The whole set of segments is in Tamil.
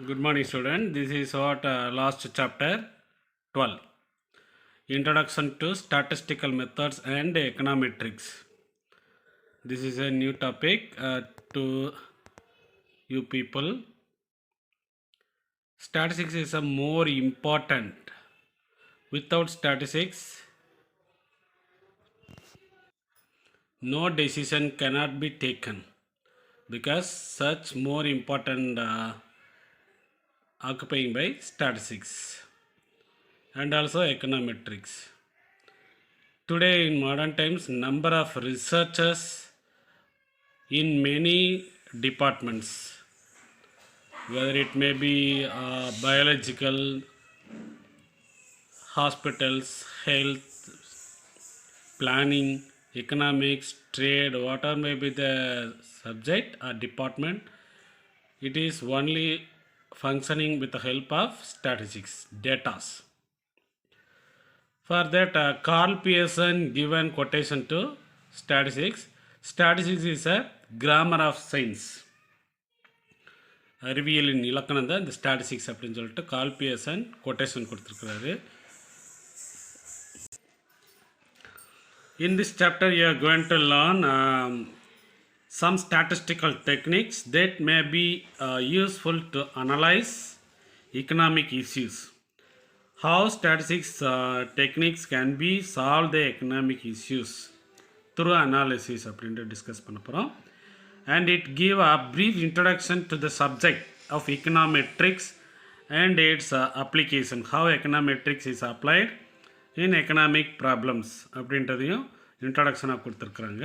Good morning, student. This is what last chapter 12. Introduction to statistical methods and econometrics. This is a new topic to you people. Statistics is a more important. Without statistics, no decision cannot be taken because such more important occupying by statistics and also econometrics. Today in modern times, number of researchers in many departments, whether it may be biological, hospitals, health, planning, economics, trade, whatever may be the subject or department, it is only functioning with the help of statistics, data. For that, Carl Pearson given quotation to statistics. Statistics is a grammar of science. அறிவியலின் இலக்கணம் தான் இந்த ஸ்டாட்டிஸ்டிக்ஸ் அப்படின்னு சொல்லிட்டு கால் பியர்சன் கொட்டேஷன் கொடுத்துருக்கிறாரு. In this chapter you are going to learn some statistical techniques that may be useful to analyze economic issues. How statistics techniques can be solve the economic issues through analysis அப்படின்ட்டு டிஸ்கஸ் பண்ண போகிறோம். And it give a brief introduction to the subject of econometrics and its application, how econometrics is applied in economic problems அப்படின்றதையும் இன்ட்ரடக்ஷனாக கொடுத்துருக்குறாங்க.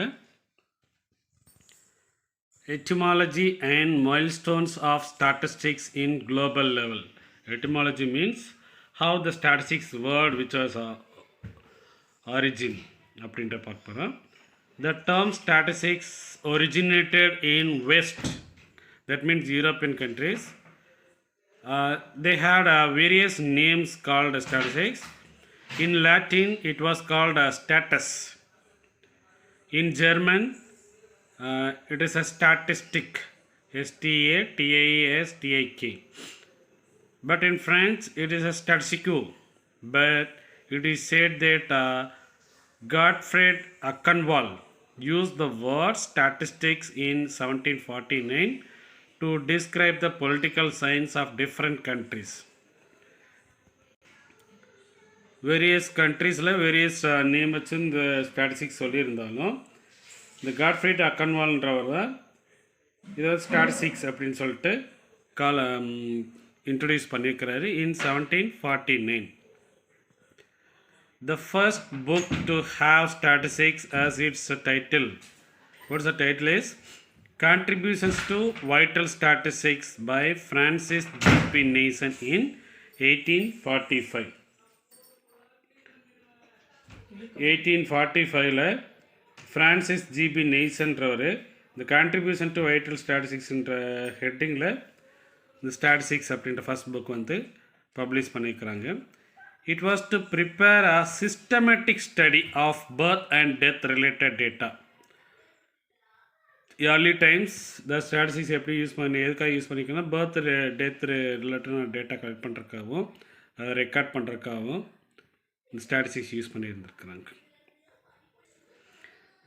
Etymology and milestones of statistics in global level. Etymology means how the statistics word which was origin அப்படின்ற பார்க்க போகிறோம். The term statistics originated in West, that means European countries. They had various names called statistics. In Latin, it was called status. In German, it is a statistic, statistik. But in French, it is a statistique. But it is said that Gottfried Achenwald used the word statistics in 1749 to describe the political science of different countries. Various countries various name வச்சு இந்த ஸ்டாட்டிஸ்டிக்ஸ் சொல்லியிருந்தாலும் இந்த காட்ஃப்ரீட் அக்கன்வால்ன்றவர் தான் இதை ஸ்டாட்டிஸ்டிக்ஸ் அப்படின்னு சொல்லிட்டு இன்ட்ரடியூஸ் பண்ணியிருக்கிறாரு in 1749. The first book to have statistics as its title. What's the title is? Contributions to Vital Statistics by Francis G.P. Nason in 1845. 1845ல ஃப்ரான்சிஸ் ஜிபி நெய்சன்றவர் இந்த கான்ட்ரிபியூஷன் டு வைட்டல் ஸ்டாட்டிஸ்டிக்ஸ்ன்ற ஹெட்டிங்கில் இந்த ஸ்டாட்டிஸ்டிக்ஸ் அப்படின்ற ஃபஸ்ட் புக் பப்ளிஷ் பண்ணியிருக்கிறாங்க. It was to prepare a systematic study of birth and death related data. Early times the statistics எப்படி யூஸ் எதுக்காக யூஸ் பண்ணிக்கணும், பர்த் டெத் ரிலேட்டடான டேட்டா கலெக்ட் பண்ணுறதுக்காகவும் அதை ரெக்கார்ட் பண்ணுறதுக்காகவும் இந்த ஸ்டாட்டிஸ்டிக்ஸ் யூஸ் பண்ணியிருந்துருக்குறாங்க.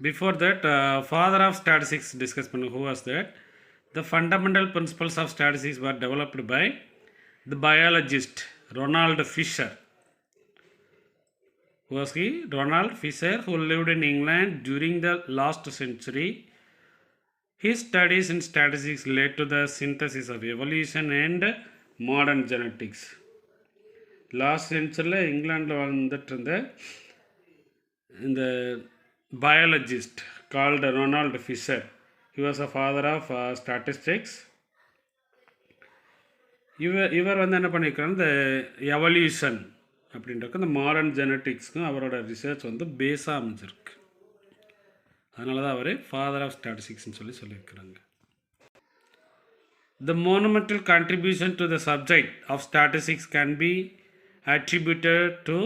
Before that father of statistics discuss பண்ண who was that? The fundamental principles of statistics were developed by the biologist Ronald Fisher. Was he? Ronald Fisher, who lived in England during the last century. His studies in statistics led to the synthesis of evolution and modern genetics. Last சென்ச்சுரியில் இங்கிலாண்டில் வந்துட்டு இருந்த இந்த biologist called Ronald Fisher, he was a father of statistics. இவர் என்ன பண்ணியிருக்காரு, இந்த எவல்யூஷன் அப்படின்றக்கு இந்த மாடர்ன் ஜெனட்டிக்ஸ்க்கும் அவரோட ரிசர்ச் பேஸாக அமைஞ்சிருக்கு. அதனால தான் அவர் ஃபாதர் ஆஃப் ஸ்டாட்டிஸ்டிக்ஸ்னு சொல்லியிருக்கிறாங்க. The monumental contribution to the subject of statistics can be attributed to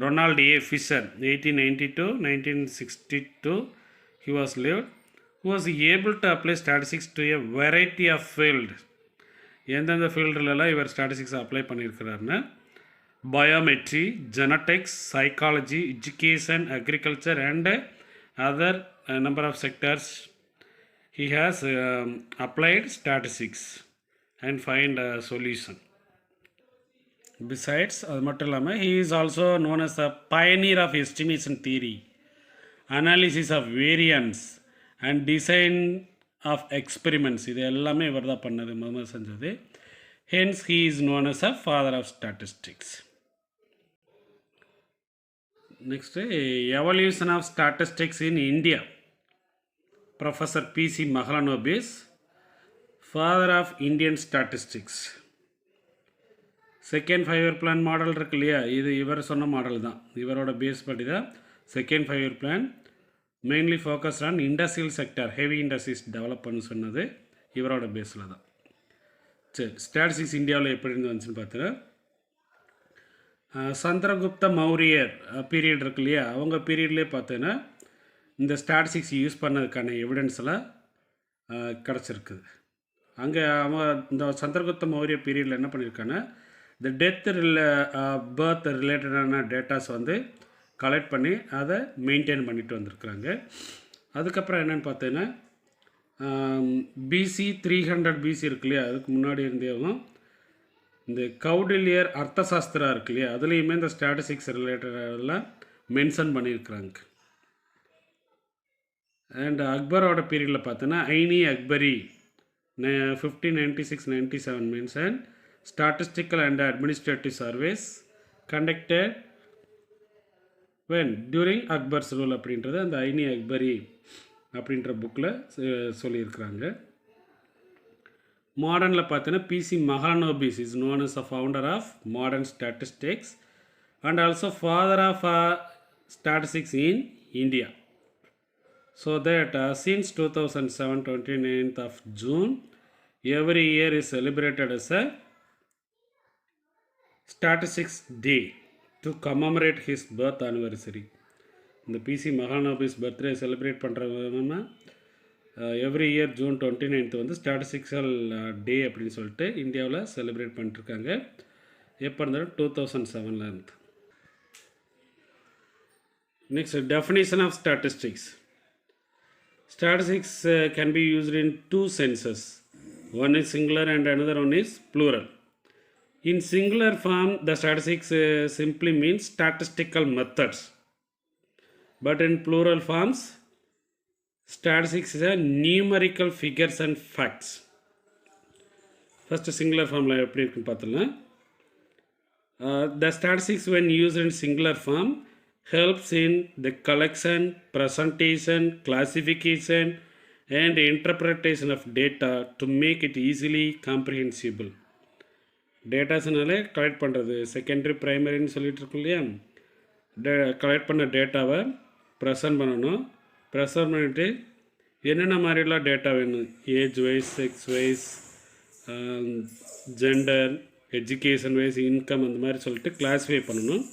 Ronald A. Fisher, 1892-1962 he was lived, who was able to apply statistics to a variety of fields, எந்தெந்த ஃபீல்டுலலாம் இவர் ஸ்டாட்டிஸ்டிக்ஸ் அப்ளை பண்ணியிருக்கிறாருன்னா biometry, genetics, psychology, education, agriculture and other number of sectors. He has applied statistics and find a solution. Besides, அது மட்டும் இல்லாமல் he is also known as the pioneer of estimation theory, analysis of variance and design of experiments. இது எல்லாமே இவர் தான் பண்ணது, முதல்ல செஞ்சது. Hence, he is known as a father of statistics. Next, evolution of statistics in India. Professor P.C. Mahalanobis, father of Indian statistics. Second 5 year plan model இருக்கு இல்லையா, இது இவர் சொன்ன மாடல் தான், இவரோட பேஸ் படி தான் second 5 year plan mainly focused on industrial sector, heavy industries develop பண்ணு சொன்னது இவரோட பேஸில் தான். சரி, ஸ்டாட்டிஸ்டிக்ஸ் இந்தியாவில் எப்படி இருந்து வந்துச்சுன்னு பார்த்தீங்கன்னா, சந்திரகுப்த மௌரியர் பீரியட் இருக்கு இல்லையா, அவங்க பீரியட்லேயே பார்த்தீங்கன்னா இந்த ஸ்டாட்டிஸ்டிக்ஸ் யூஸ் பண்ணதுக்கான எவிடன்ஸ்லாம் கிடச்சிருக்குது. அங்கே அவன் இந்த சந்திரகுப்த மௌரிய பீரியடில் என்ன பண்ணியிருக்காங்கன்னா, இந்த டெத் பர்த் ரிலேட்டடான டேட்டாஸ் வந்து கலெக்ட் பண்ணி அதை மெயின்டைன் பண்ணிட்டு வந்திருக்கிறாங்க. அதுக்கப்புறம் என்னென்னு பார்த்தீங்கன்னா, பிசி 300 பிசி இருக்கு இல்லையா, அதுக்கு முன்னாடி இருந்தேவும் இந்த கௌடில்யர் அர்த்தசாஸ்திரா இருக்கு இல்லையா, அதுலேயுமே இந்த ஸ்டாட்டிஸ்டிக்ஸ் ரிலேட்டடெல்லாம் மென்ஷன் பண்ணியிருக்கிறாங்க. அண்ட் அக்பரோட பீரியடில் பார்த்தோன்னா Aini Akbari 1596-97 mention statistical and administrative surveys conducted when during Akbar's rule அப்படின்றது அந்த ஐனி அக்பரி அப்படின்ற புக்கில் சொல்லியிருக்கிறாங்க. மாடர்னில் பார்த்தீங்கன்னா P C Mahalanobis is known as a founder of modern statistics and also father of statistics in India. So that since 2007, 29th of June, every year is celebrated as a Statistics Day to commemorate his birth anniversary. இந்த பிசி மஹாலனோபிஸ் பர்த்டே செலிப்ரேட் பண்ணுறதுன்னா எவ்ரி இயர் ஜூன் 29th வந்து ஸ்டாட்டிஸ்டிக்ஸல் டே அப்படின்னு சொல்லிட்டு இந்தியாவில் செலிப்ரேட் பண்ணிட்டுருக்காங்க. எப்போ இருந்தாலும் 2007 இருந்து. Next, definition of statistics. Statistics can be used in two senses. One is singular and another one is plural. In singular form, the statistics simply means statistical methods. But in plural forms, statistics is a numerical figures and facts. First singular form la eppadi irukku paathala. The statistics when used in singular form helps in the collection, presentation, classification and interpretation of data to make it easily comprehensible. டேட்டாஸ்னாலே கலெக்ட் பண்ணுறது, செகண்டரி ப்ரைமரின்னு சொல்லிட்டு இருக்கோம் இல்லையா, கலெக்ட் பண்ண டேட்டாவை ப்ரெசன்ட் பண்ணணும். ப்ரெசன்ட் பண்ணிவிட்டு என்னென்ன மாதிரிலாம் டேட்டா வேணும், age wise, sex wise, gender, education wise, income, அந்த மாதிரி சொல்லிட்டு கிளாஸிஃபை பண்ணணும்.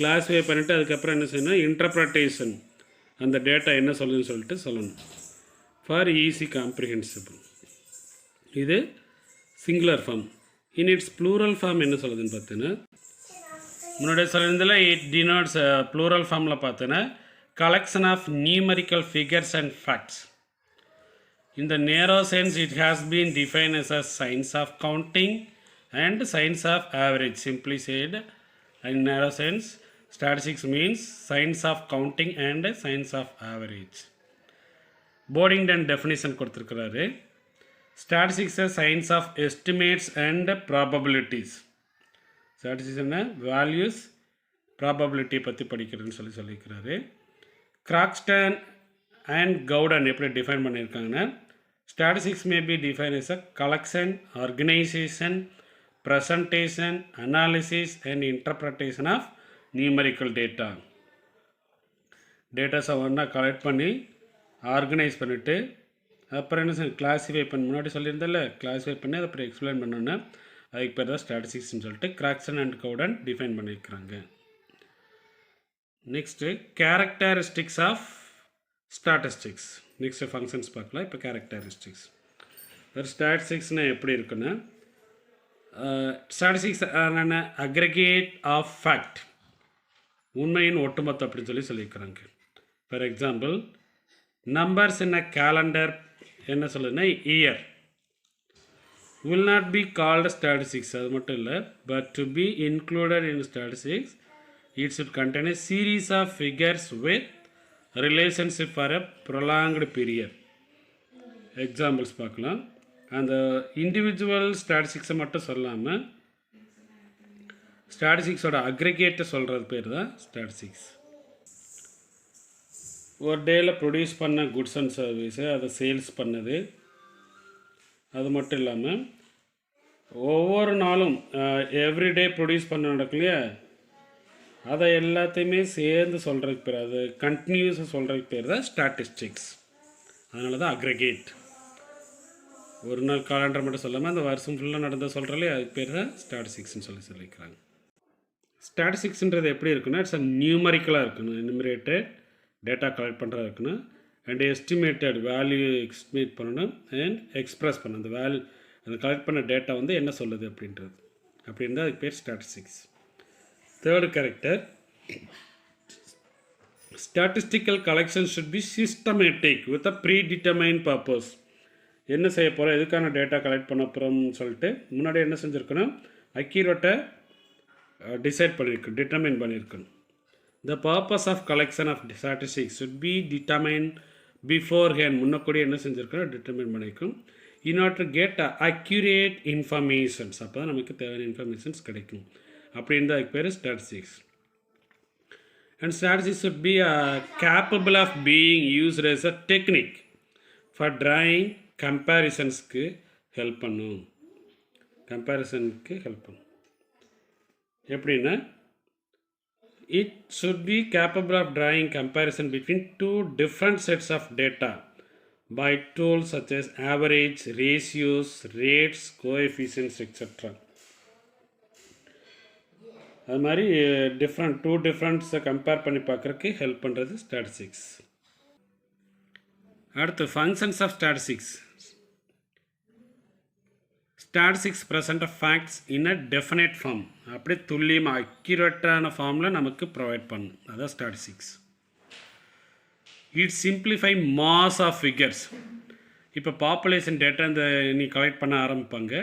கிளாஸிஃபை பண்ணிவிட்டு அதுக்கப்புறம் என்ன செய்யணும், இன்டர்ப்ரட்டேஷன், அந்த டேட்டா என்ன சொல்லுன்னு சொல்லிட்டு சொல்லணும் ஃபார் ஈஸி காம்ப்ரிஹென்சிபிள். இது singular form. In its plural form என்ன சொல்லுதுன்னு பார்த்தீங்கன்னா, முன்னாடிய சொல்லியிருந்தால இட் டினோட்ஸ் ப்ளூரல் ஃபார்மில் பார்த்தீங்கன்னா collection of numerical figures and facts. In the narrow sense, it has been defined as a science of counting and science of average. Simply said, in narrow sense, statistics means science of counting and science of average. Boddington definition கொடுத்திருக்கிறாரு. Statistics is science of estimates and probabilities. Statistics என்ன, values, probability பற்றி படிக்கிறதுன்னு சொல்லியிருக்கிறாரு. Croxton and Gowden எப்படி டிஃபைன் பண்ணியிருக்காங்கன்னா, statistics may be defined as a collection, organization, presentation, analysis and interpretation of numerical data. டேட்டாஸை ஒன்றா கலெக்ட் பண்ணி ஆர்கனைஸ் பண்ணிவிட்டு அப்புறம் என்ன கிளாஸிஃபை பண்ணி, முன்னாடி சொல்லியிருந்தால கிளாஸிஃபை பண்ணி அதை அப்புறம் எக்ஸ்பிளைன் பண்ணோன்னா அதுக்கு பேர் தான் ஸ்டாட்டிஸ்டிக்ஸ்னு சொல்லிட்டு கிராக்சன் அண்ட் கவுடன் டிஃபைன் பண்ணியிருக்கிறாங்க. Next characteristics of statistics. Next functions பார்க்கலாம். இப்போ கேரக்டரிஸ்டிக்ஸ். ஒரு ஸ்டாட்டிஸ்டிக்ஸ்னால் எப்படி இருக்குன்னா, Statistics are an aggregate of fact. உண்மையின் ஒட்டுமொத்தம் அப்படின்னு சொல்லியிருக்கிறாங்க. For example, numbers in a calendar என்ன சொல்லுதுன்னா year will not be called statistics. அது மட்டும் இல்லை, but to be included in statistics it should contain a series of figures with relationship for a prolonged period. Examples பார்க்கலாம். அந்த இண்டிவிஜுவல் ஸ்டாட்டிஸ்டிக்ஸை மட்டும் சொல்லாமல் ஸ்டாட்டிஸ்டிக்ஸோட அக்ரிகேட்டை சொல்கிறது பேர் தான் ஸ்டாட்டிஸ்டிக்ஸ். ஒரு டேயில் ப்ரொடியூஸ் பண்ண குட்ஸ் அண்ட் சர்வீஸு அதை சேல்ஸ் பண்ணது, அது மட்டும் இல்லாமல் ஒவ்வொரு நாளும் எவ்ரிடே ப்ரொடியூஸ் பண்ண நடக்கலையா, அதை எல்லாத்தையுமே சேர்ந்து சொல்கிறதுக்கு பேர், அது கண்டினியூஸாக சொல்கிறதுக்கு பேர் தான் ஸ்டாட்டிஸ்டிக்ஸ். அதனால தான் அக்ரிகேட். ஒரு நாள் காலண்டர் மட்டும் சொல்லாமல் அந்த வருஷம் ஃபுல்லாக நடந்த சொல்கிறாலே அதுக்கு பேர் தான் ஸ்டாட்டிஸ்டிக்ஸ்னு சொல்லியிருக்கிறாங்க. ஸ்டாட்டிஸ்டிக்ஸ்ன்றது எப்படி இருக்குன்னா, இட்ஸ் நியூமரிக்கலாக இருக்கணும், எனுமரேட்டட் டேட்டா கலெக்ட் பண்ணுறதா இருக்கணும், அண்ட் எஸ்டிமேட்டட் வேல்யூ எஸ்டிமேட் பண்ணணும், அண்ட் எக்ஸ்ப்ரெஸ் பண்ணணும். அந்த அந்த கலெக்ட் பண்ண டேட்டா வந்து என்ன சொல்லுது அப்படின்றது அதுக்கு பேர் statistics. Third character, statistical collection should be systematic with a predetermined purpose. என்ன செய்ய போகிறோம், எதுக்கான டேட்டா கலெக்ட் பண்ண போகிறோம்னு சொல்லிட்டு முன்னாடி என்ன செஞ்சுருக்கணும், அக்யூரேட்டை டிசைட் பண்ணியிருக்கணும், டிட்டர்மைன் பண்ணியிருக்கணும். The purpose of collection of statistics should be determined beforehand. முன்னக்கூடி என்ன செஞ்சுருக்கணும், டிட்டர்மைன் பண்ணியிருக்கணும். In order to get accurate informations, அப்போ தான் நமக்கு தேவையான இன்ஃபர்மேஷன்ஸ் கிடைக்கும். அப்படின்றது அதுக்கு பேர் statistics. And statistics should be capable of being used as a technique for drawing comparisonsக்கு ஹெல்ப் பண்ணும். கம்பேரிசனுக்கு ஹெல்ப் பண்ணும். எப்படின்னா, it should be capable of drawing comparison between two different sets of data by tools such as average, ratios, rates, coefficients, etc. அது மாதிரி டூ டிஃப்ரெண்ட்ஸை கம்பேர் பண்ணி பார்க்குறதுக்கு ஹெல்ப் பண்ணுறது ஸ்டாட்டிஸ்டிக்ஸ். அடுத்து functions of statistics. Statistics present of facts in a definite form, அப்படியே துல்லியமாக அக்யூரேட்டான ஃபார்மில் நமக்கு ப்ரொவைட் பண்ணும், அதான் statistics. It simplify mass of figures. இப்போ பாப்புலேஷன் டேட்டா இந்த நீ கலெக்ட் பண்ண ஆரம்பிப்பாங்க.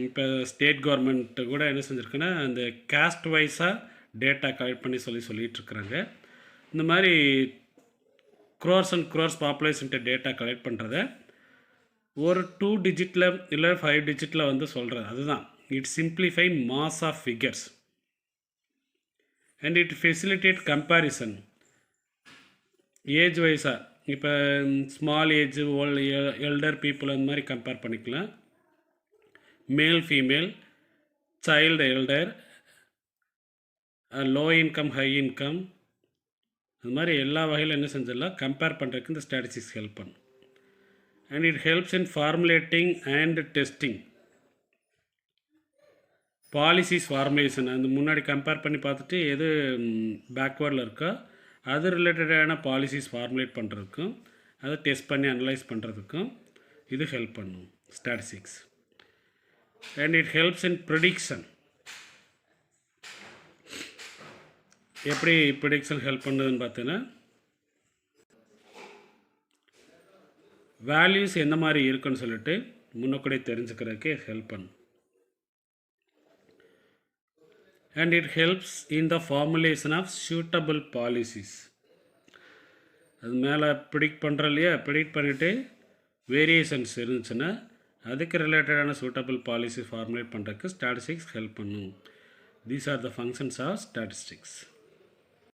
இப்போ ஸ்டேட் கவர்மெண்ட்டு கூட என்ன செஞ்சுருக்குன்னா, அந்த காஸ்ட் வைஸாக டேட்டா கலெக்ட் பண்ணி சொல்லிகிட்ருக்குறாங்க. இந்த மாதிரி க்ரோர்ஸ் அண்ட் க்ரோர்ஸ் பாப்புலேஷன்ட்டு டேட்டா கலெக்ட் பண்ணுறத ஒரு 2 டிஜிட்டில் இல்லை 5 டிஜிட்டில் வந்து சொல்கிறது, அதுதான் it simplify mass of figures and it facilitate comparison age வைஸாக. இப்போ ஸ்மால் ஏஜ், எல்டர் பீப்புள் அந்த மாதிரி கம்பேர் பண்ணிக்கலாம். Male female, child elder, low income high income, அது மாதிரி எல்லா வகையில் என்ன செஞ்சிடலாம், கம்பேர் பண்ணுறதுக்கு இந்த ஸ்டாட்டிஸ்டிக்ஸ் ஹெல்ப் பண்ணும். And it helps in formulating and testing policies formulation. அந்த முன்னாடி கம்பேர் பண்ணி பார்த்துட்டு எது பேக்வேர்டில் இருக்கோ அது ரிலேட்டடான பாலிசிஸ் ஃபார்முலேட் பண்ணுறதுக்கும் அதை டெஸ்ட் பண்ணி அனலைஸ் பண்ணுறதுக்கும் இது ஹெல்ப் பண்ணும் statistics. And it helps in prediction. எப்படி ப்ரிடிக்ஷன் ஹெல்ப் பண்ணுதுன்னு பார்த்தீங்கன்னா, வேல்யூஸ் எந்த மாதிரி இருக்குன்னு சொல்லிட்டு முன்னக்கூட தெரிஞ்சுக்கிறதுக்கு ஹெல்ப் பண்ணும். And it helps in the formulation of suitable policies. அது மேலே ப்ரிடிக்ட் பண்ணுறோம் இல்லையா, ப்ரிடிக்ட் பண்ணிவிட்டு வேரியேஷன்ஸ் இருந்துச்சுன்னா அதுக்கு ரிலேட்டடான சூட்டபிள் பாலிசி ஃபார்முலேட் பண்ணுறதுக்கு ஸ்டாட்டிஸ்டிக்ஸ் ஹெல்ப் பண்ணும். These are the functions of statistics.